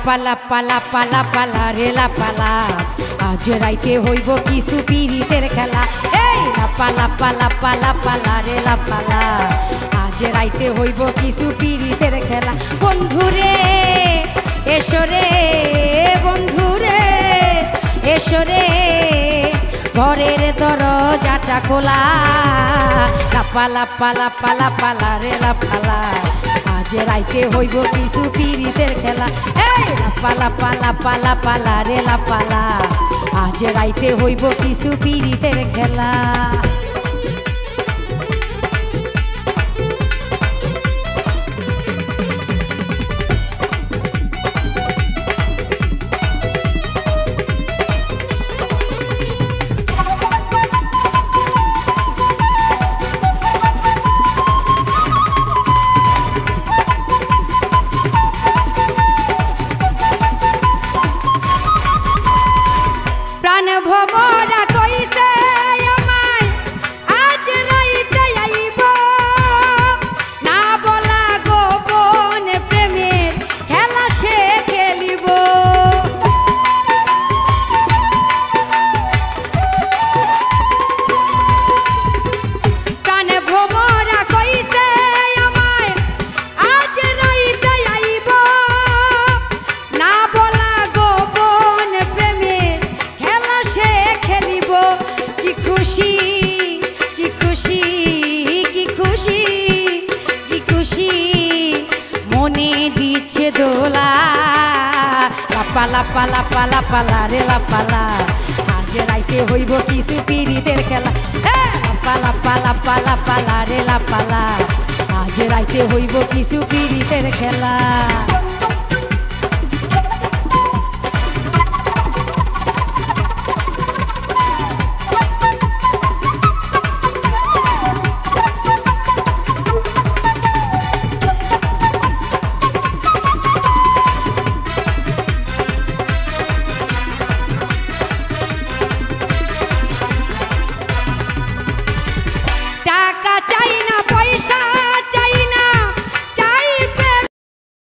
পালা পালা পালা পালা রেলা পালা আজ রাইতে হইব কিছু পিরিতের খেলা। এই পালা পালা পালা পালা রেলা পালা আজ রাইতে হইব কিছু পিরিতের খেলা। বন্ধুরে এসরে বন্ধুরে এসরে ঘরের দরজাটা খোলা। পালা পালা পালা পালা রেলা পালা আজ রাইতে হইব কিছু পিরিতের খেলা। এই পালা পালা পালা পালা রেলা পালা আজ রাইতে হইব কিছু পিরিতের খেলা। প্রাণ ভমরা কইছে আমায় আজ রাইতে আইব না বলা গোপন প্রেমের খেলা সে খেলিব। প্রাণ ভমরা কইছে আমায় আজ রাইতে আইব না বলা গোপন প্রেমের খেলা সে খেলিব। কি খুশি কি খুশি কি খুশি কি খুশি মনে দিচ্ছে দোলা। পালা পালা পালা পালা রেলা পালা আজ রাইতে হইব কিছু পিরিতের খেলা। পালা পালা পালা পালা রেলা পালা আজ রাইতে হইব কিছু পিরিতের খেলা।